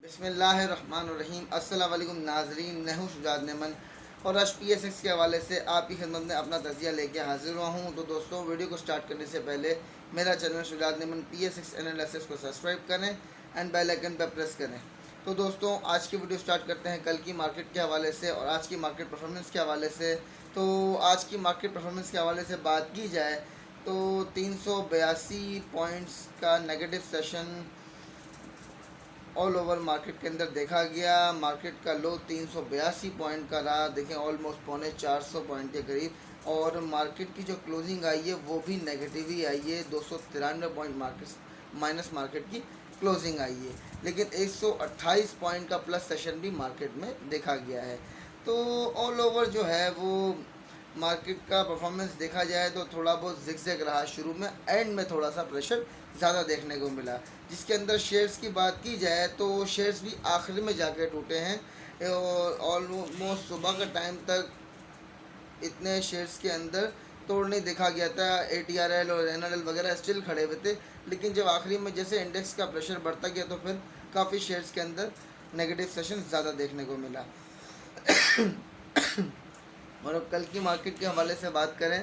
बिस्मिल्लाहिर्रहमानिर्रहीम। अस्सलाम वालेकुम नाज़रीन, मैं हूँ शुजात नेमन और आज PSX के हवाले से आपकी खिदमत में अपना तजिया लेके हाजिर हुआ हूँ। तो दोस्तों, वीडियो को स्टार्ट करने से पहले मेरा channel Shujaat Neyman PSX analysis को सब्सक्राइब करें एंड बेल आइकन पर प्रेस करें। तो दोस्तों, आज की वीडियो स्टार्ट करते हैं कल की मार्केट के हवाले से और आज की मार्केट परफॉर्मेंस के हवाले से। तो आज की मार्केट परफॉर्मेंस के हवाले से बात की जाए तो 382 पॉइंट्स का negative session all over market के अंदर देखा गया। मार्केट का लो 382 पॉइंट का रहा, देखें ऑलमोस्ट 350 पॉइंट के करीब। और मार्केट की जो क्लोजिंग आई है वो भी नेगेटिव ही आई है, 293 पॉइंट माइनस मार्केट की क्लोजिंग आई है। लेकिन 128 पॉइंट का प्लस सेशन भी मार्केट में देखा गया है। तो ऑल ओवर जो है वो मार्केट का परफॉर्मेंस देखा जाए तो थोड़ा बहुत जिगजैग रहा शुरू में, एंड में थोड़ा सा प्रेशर ज़्यादा देखने को मिला। जिसके अंदर शेयर्स की बात की जाए तो शेयर्स भी आखिर में जाके टूटे हैं। ऑलमोस्ट सुबह का टाइम तक इतने शेयर्स के अंदर तोड़ नहीं देखा गया था। ATRL और NRL वगैरह स्टिल खड़े हुए थे, लेकिन जब आखिरी में जैसे इंडेक्स का प्रेशर बढ़ता गया तो फिर काफ़ी शेयर्स के अंदर नेगेटिव सेशन ज़्यादा देखने को मिला। और अब कल की मार्केट के हवाले से बात करें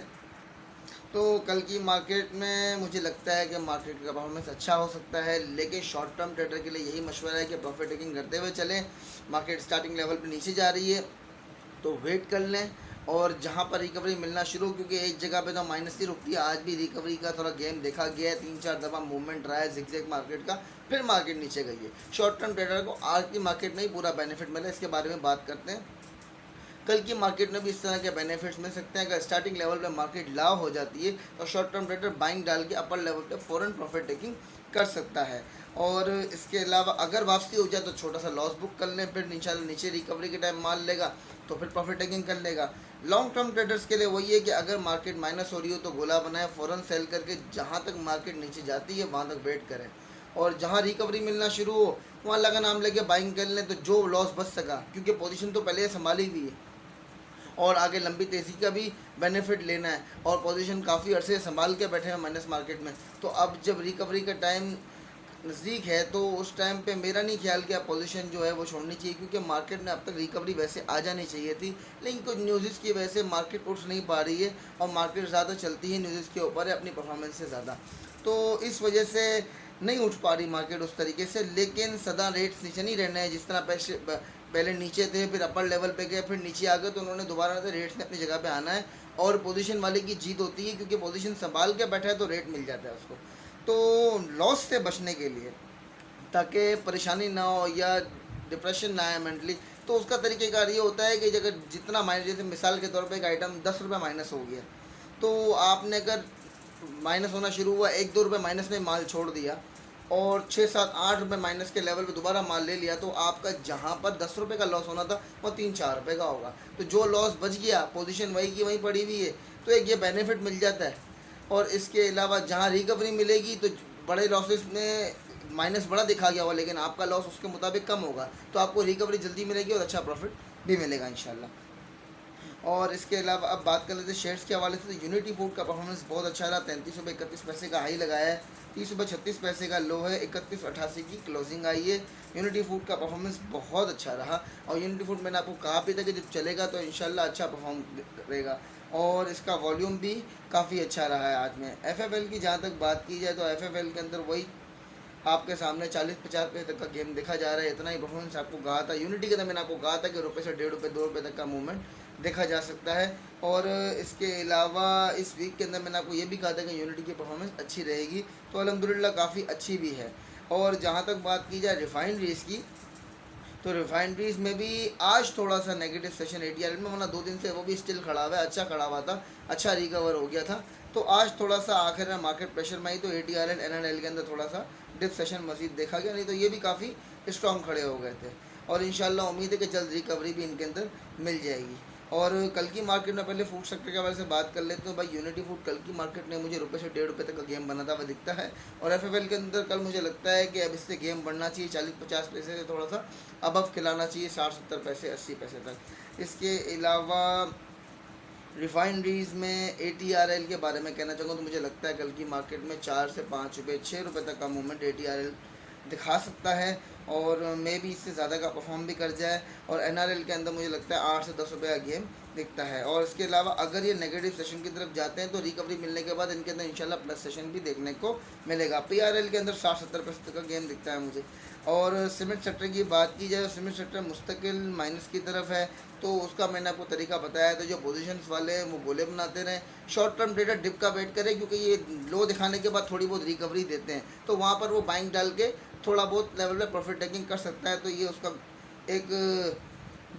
तो कल की मार्केट में मुझे लगता है कि मार्केट का परफॉर्मेंस अच्छा हो सकता है, लेकिन शॉर्ट टर्म ट्रेडर के लिए यही मशवरा है कि प्रॉफिट टेकिंग करते हुए चलें। मार्केट स्टार्टिंग लेवल पर नीचे जा रही है तो वेट कर लें, और जहां पर रिकवरी मिलना शुरू, क्योंकि एक जगह पे तो माइनस ही रुकती है, आज भी रिकवरी का थोड़ा गेम देखा गया है। 3-4 दफ़ा मूवमेंट रहा है जिगजैग मार्केट का, फिर मार्केट नीचे गई है। शॉर्ट टर्म ट्रेडर को आज की मार्केट में ही पूरा बेनिफिट मिला, इसके बारे में बात करते हैं। कल की मार्केट में भी इस तरह के बेनिफिट्स मिल सकते हैं। अगर स्टार्टिंग लेवल पे मार्केट लाव हो जाती है तो शॉर्ट टर्म ट्रेडर बाइंग डाल के अपर लेवल पे फ़ौरन प्रॉफिट टेकिंग कर सकता है। और इसके अलावा अगर वापसी हो जाए तो छोटा सा लॉस बुक कर लें, फिर इंशाल्लाह नीचे रिकवरी के टाइम माल लेगा तो फिर प्रॉफिट टेकिंग कर लेगा। लॉन्ग टर्म ट्रेडर्स के लिए वही है कि अगर मार्केट माइनस हो रही हो तो गोला बनाए, फ़ौरन सेल करके जहाँ तक मार्केट नीचे जाती है वहाँ तक वेट करें, और जहाँ रिकवरी मिलना शुरू हो वहाँ लगा नाम लेके बाइंग कर लें, तो जो लॉस बच सका, क्योंकि पोजीशन तो पहले संभाली हुई है और आगे लंबी तेज़ी का भी बेनिफिट लेना है, और पोजीशन काफ़ी अरसे संभाल के बैठे हैं माइनस मार्केट में। तो अब जब रिकवरी का टाइम नज़दीक है तो उस टाइम पे मेरा नहीं ख्याल कि आप पोजीशन जो है वो छोड़नी चाहिए, क्योंकि मार्केट में अब तक रिकवरी वैसे आ जानी चाहिए थी, लेकिन कुछ न्यूज़ की वजह से मार्केट उठ नहीं पा रही है और मार्केट ज़्यादा चलती है न्यूज़ के ऊपर है अपनी परफॉर्मेंस से ज़्यादा। तो इस वजह से नहीं उठ पा रही मार्केट उस तरीके से। लेकिन सदा रेट्स नीचे नहीं रहने हैं, जिस तरह पहले नीचे थे फिर अपर लेवल पे गए फिर नीचे आ गए, तो उन्होंने दोबारा से रेट्स ने अपनी जगह पे आना है, और पोजीशन वाले की जीत होती है, क्योंकि पोजीशन संभाल के बैठा है तो रेट मिल जाता है उसको। तो लॉस से बचने के लिए, ताकि परेशानी ना हो या डिप्रेशन ना आए मेंटली, तो उसका तरीक़ेकार ये होता है कि अगर जितना माइनस, जैसे मिसाल के तौर पे एक आइटम 10 रुपये माइनस हो गया, तो आपने अगर माइनस होना शुरू हुआ 1-2 रुपये माइनस में माल छोड़ दिया और 6-7-8 रुपये माइनस के लेवल पे दोबारा माल ले लिया, तो आपका जहाँ पर 10 रुपये का लॉस होना था वो 3-4 रुपये का होगा। तो जो लॉस बच गया, पोजीशन वही की वहीं पड़ी हुई है, तो एक ये बेनिफिट मिल जाता है। और इसके अलावा जहाँ रिकवरी मिलेगी तो बड़े लॉसेस में माइनस बड़ा दिखा गया होगा, लेकिन आपका लॉस उसके मुताबिक कम होगा, तो आपको रिकवरी जल्दी मिलेगी और अच्छा प्रॉफिट भी मिलेगा इंशाल्लाह। और इसके अलावा अब बात कर लेते हैं शेयर्स के हवाले से। तो यूनिटी फूड का परफॉर्मेंस बहुत अच्छा रहा, 33 रुपये 31 पैसे का हाई लगाया है, 30 रुपये 36 पैसे का लो है, 31.88 की क्लोजिंग आई है। यूनिटी फूड का परफॉर्मेंस बहुत अच्छा रहा, और यूनिटी फूड मैंने आपको कहा भी था कि जब चलेगा तो इंशाल्लाह अच्छा परफॉर्म करेगा, और इसका वॉल्यूम भी काफ़ी अच्छा रहा है आज में। FFL की जहाँ तक बात की जाए तो FFL के अंदर वही आपके सामने 40-50 पैसे तक का गेम देखा जा रहा है, इतना ही परफॉर्मेंस आपको कहा था। यूनिटी के अंदर मैंने आपको कहा था कि रुपये से 1.5 रुपये 2 रुपये तक का मूवमेंट देखा जा सकता है। और इसके अलावा इस वीक के अंदर मैंने आपको ये भी कहा था कि यूनिटी की परफॉर्मेंस अच्छी रहेगी, तो अल्हम्दुलिल्लाह काफ़ी अच्छी भी है। और जहाँ तक बात की जाए रिफाइनरीज़ की, तो रिफाइनरीज़ में भी आज थोड़ा सा नेगेटिव सेशन ATRL में, वरना 2 दिन से वो भी स्टिल खड़ा हुआ है, अच्छा खड़ा हुआ था, अच्छा रिकवर हो गया था। तो आज थोड़ा सा आखिर में मार्केट प्रेशर में आई तो ATRL NRL के अंदर थोड़ा सा डिप सेशन मज़ीद देखा गया, नहीं तो ये भी काफ़ी स्ट्रॉन्ग खड़े हो गए थे। और इंशाल्लाह उम्मीद है कि जल्द रिकवरी भी इनके अंदर मिल जाएगी। और कल की मार्केट में पहले फूड सेक्टर के बारे से बात कर लेते हैं। तो भाई यूनिटी फूड कल की मार्केट में मुझे रुपये से 1.5 रुपये तक का गेम बना था हुआ दिखता है, और FFL के अंदर कल मुझे लगता है कि अब इससे गेम बढ़ना चाहिए, 40-50 पैसे से थोड़ा सा अबव खिलाना चाहिए, 60-70 पैसे 80 पैसे तक। इसके अलावा रिफाइनरीज़ में ATRL के बारे में कहना चाहूँगा, तो मुझे लगता है कल की मार्केट में 4 से 5 रुपये 6 रुपये तक का मूवमेंट ATRL दिखा सकता है। और मे भी इससे ज़्यादा का परफॉर्म भी कर जाए। और एनआरएल के अंदर मुझे लगता है 8 से 10 रुपये का गेम दिखता है। और इसके अलावा अगर ये नेगेटिव सेशन की तरफ जाते हैं तो रिकवरी मिलने के बाद इनके अंदर इंशाल्लाह प्लस सेशन भी देखने को मिलेगा। पीआरएल के अंदर 60-70% का गेम दिखता है मुझे। और सीमेंट सेक्टर की बात की जाए, सीमेंट सेक्टर मुस्तकिल माइनस की तरफ है, तो उसका मैंने आपको तरीका बताया। तो जो पोजीशंस वाले हैं वो गोले बनाते रहें, शॉर्ट टर्म ट्रेडर डिप का वेट करें, क्योंकि ये लो दिखाने के बाद थोड़ी बहुत रिकवरी देते हैं, तो वहाँ पर वो बाइंग डाल के थोड़ा बहुत लेवल पे प्रॉफिट टेकिंग कर सकता है। तो ये उसका एक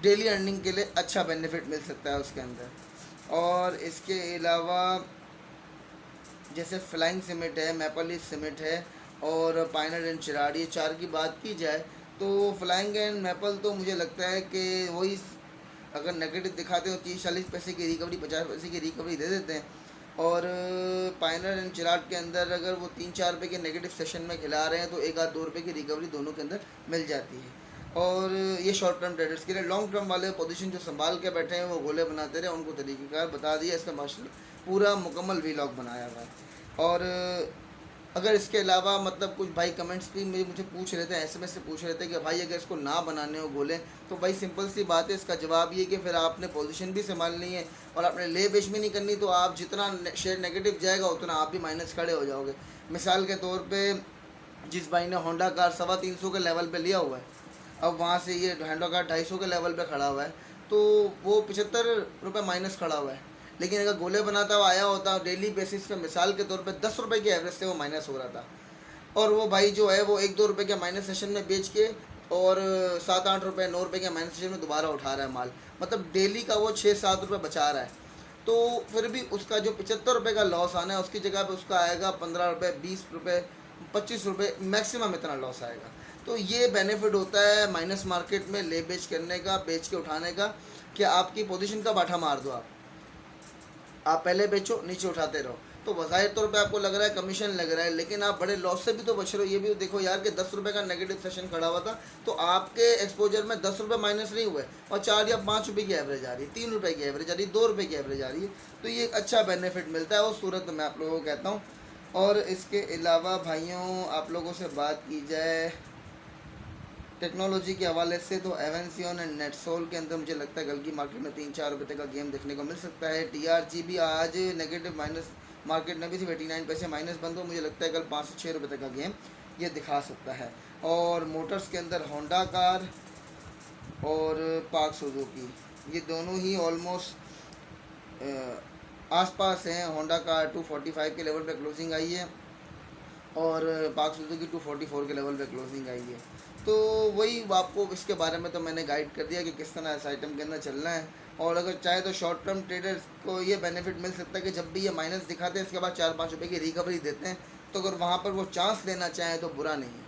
डेली अर्निंग के लिए अच्छा बेनिफिट मिल सकता है उसके अंदर। और इसके अलावा जैसे फ्लाइंग सिमेंट है, मैपल लीफ सिमेंट है और पाइनर एंड चिराड, ये चार की बात की जाए तो फ्लाइंग एंड मैपल तो मुझे लगता है कि वही अगर नेगेटिव दिखाते हो 30-40 पैसे की रिकवरी, 50 पैसे की रिकवरी दे देते हैं। और पाइनर एंड चिराग के अंदर अगर वो 3-4 रुपये के नेगेटिव सेशन में खिला रहे हैं तो 1-2 रुपये की रिकवरी दोनों के अंदर मिल जाती है। और ये शॉर्ट टर्म ट्रेडर्स के लिए, लॉन्ग टर्म वाले पोजीशन जो संभाल के बैठे हैं वो गोले बनाते रहे, उनको तरीक़ेकार बता दिया, इसका माशाल्लाह पूरा मुकम्मल वीलॉग बनाया हुआ है। और अगर इसके अलावा मतलब कुछ भाई कमेंट्स भी मुझे पूछ रहे थे, एसएमएस से पूछ रहे थे कि भाई अगर इसको ना बनाने हो गोले, तो भाई सिंपल सी बात है, इसका जवाब ये कि फिर आपने पोजीशन भी संभालनी है और आपने ले बेच भी नहीं करनी, तो आप जितना शेयर नेगेटिव जाएगा उतना आप भी माइनस खड़े हो जाओगे। मिसाल के तौर पर जिस भाई ने होंडा कार 350 के लेवल पर लिया हुआ है, अब वहाँ से ये होंडा कार 250 के लेवल पर खड़ा हुआ है, तो वो 75 रुपये माइनस खड़ा हुआ है। लेकिन अगर गोले बनाता हुआ आया होता डेली बेसिस पे, मिसाल के तौर पे 10 रुपये के एवरेज से वो माइनस हो रहा था, और वो भाई जो है वो 1-2 रुपये के माइनस सेशन में बेच के और 7-8 रुपये 9 रुपये के माइनस सेशन में दोबारा उठा रहा है माल, मतलब डेली का वो 6-7 रुपये बचा रहा है। तो फिर भी उसका जो 75 रुपये का लॉस आना है, उसकी जगह पे उसका आएगा 15 रुपये, 20 रुपये, 25 रुपये, मैक्सिमम इतना लॉस आएगा। तो ये बेनिफिट होता है माइनस मार्केट में ले बेच करने का, बेच के उठाने का, कि आपकी पोजीशन का बाठा मार दो आप पहले बेचो, नीचे उठाते रहो, तो बज़ाहिर तौर पे आपको लग रहा है कमीशन लग रहा है, लेकिन आप बड़े लॉस से भी तो बच रहे हो। ये भी देखो यार कि 10 रुपये का नेगेटिव सेशन खड़ा हुआ था, तो आपके एक्सपोजर में 10 रुपये माइनस नहीं हुए और 4 या 5 रुपये की एवरेज आ रही है, 3 रुपये की एवरेज आ रही है, 2 रुपये की एवरेज आ रही है। तो ये एक अच्छा बेनिफिट मिलता है उस सूरत में, मैं आप लोगों को कहता हूँ। और इसके अलावा भाइयों आप लोगों से बात की जाए टेक्नोलॉजी के हवाले से, तो एवेंसियन एंड नेटसोल के अंदर मुझे लगता है कल की मार्केट में 3-4 रुपये तक का गेम देखने को मिल सकता है। टीआरजी भी आज नेगेटिव माइनस मार्केट में भी सिर्फ 89 पैसे माइनस बंद हो, मुझे लगता है कल 5 से 6 रुपये तक का गेम ये दिखा सकता है। और मोटर्स के अंदर होंडा कार और पाक सुजुकी, ये दोनों ही ऑलमोस्ट आसपास हैं। होंडा कार 245 के लेवल पे क्लोजिंग आई है और पाक सुजुकी 244 के लेवल पे क्लोजिंग आई है। तो वही आपको इसके बारे में तो मैंने गाइड कर दिया कि किस तरह इस आइटम के अंदर चलना है। और अगर चाहे तो शॉर्ट टर्म ट्रेडर्स को ये बेनिफिट मिल सकता है कि जब भी ये माइनस दिखाते हैं इसके बाद 4-5 रुपये की रिकवरी देते हैं, तो अगर वहाँ पर वो चांस लेना चाहें तो बुरा नहीं है।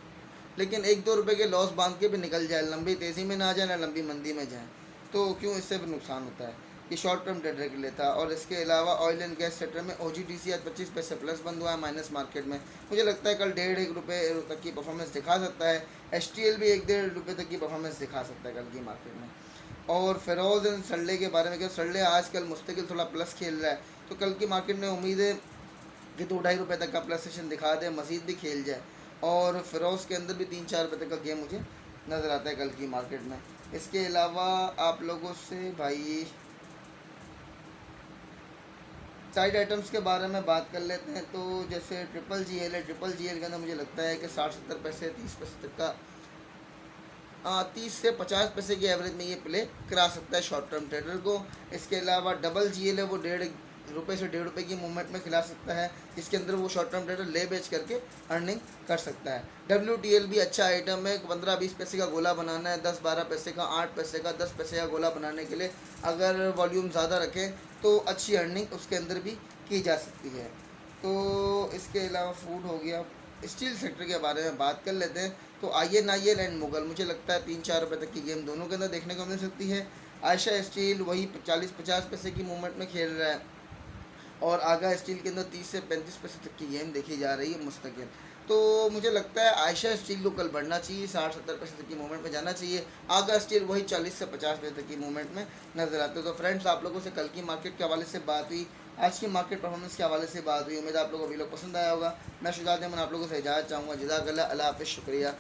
लेकिन 1-2 रुपये के लॉस बांध के भी निकल जाए, लंबी तेज़ी में ना जाए ना लंबी मंदी में जाए, तो क्यों, इससे भी नुकसान होता है। ये शॉर्ट टर्म ट्रेडर के लिए था। और इसके अलावा ऑयल एंड गैस सेक्टर में OGTC आज 25 पैसे प्लस बंद हुआ है माइनस मार्केट में, मुझे लगता है कल 1.5 रुपये तक की परफॉर्मेंस दिखा सकता है। STL भी 1-1.5 रुपये तक की परफॉर्मेंस दिखा सकता है कल की मार्केट में। और फेरोज़ एंड सरले के बारे में, क्या सरले आजकल मुस्तकिल थोड़ा प्लस खेल रहा है, तो कल की मार्केट में उम्मीद है कि 2-2.5 रुपये तक का प्लस सेशन दिखा दे, मज़ीद भी खेल जाए। और फेरोज़ के अंदर भी 3-4 रुपये तक का गेम मुझे नज़र आता है कल की मार्केट में। इसके अलावा आप लोगों से भाई साइड आइटम्स के बारे में बात कर लेते हैं। तो जैसे ट्रिपल GL है, ट्रिपल GL के अंदर मुझे लगता है कि 60-70 पैसे 30 पैसे तक का 30 से 50 पैसे की एवरेज में ये प्ले करा सकता है शॉर्ट टर्म ट्रेडर को। इसके अलावा डबल GL है, वो 1.5 रुपये से 1.5 रुपये की मूवमेंट में खिला सकता है, जिसके अंदर वो शॉर्ट टर्म ट्रेडर ले बेच करके अर्निंग कर सकता है। WTL भी अच्छा आइटम है, 15-20 पैसे का गोला बनाना है, 10-12 पैसे का, 8 पैसे का, 10 पैसे का गोला बनाने के लिए अगर वॉल्यूम ज़्यादा रखें तो अच्छी अर्निंग उसके अंदर भी की जा सकती है। तो इसके अलावा फूड हो गया। स्टील सेक्टर के बारे में बात कर लेते हैं। तो INIL एंड मुगल, मुझे लगता है 3-4 रुपये तक की गेम दोनों के अंदर देखने को मिल सकती है। आयशा स्टील वही 40-50 पैसे की मूवमेंट में खेल रहा है और आगा स्टील के अंदर 30 से 35 पैसे तक की गेम देखी जा रही है मुस्तकिल। तो मुझे लगता है आयशा स्टील को कल बढ़ना चाहिए, 60-70 पैसे तक की मूवमेंट में जाना चाहिए। आगा स्टील वही 40 से 50 पैसे तक की मूवमेंट में नजर आते हैं। तो फ्रेंड्स, आप लोगों से कल की मार्केट के हवाले से बात हुई, आज की मार्केट परफॉर्मेंस के हवाले से बात हुई। उम्मीद है आप लोगों को वीडियो पसंद आया होगा। मैं शुजात अहमद आप लोगों से इजाज़त चाहूँगा। जज़ाकल्लाह, अल्लाह हाफ़िज़, शुक्रिया।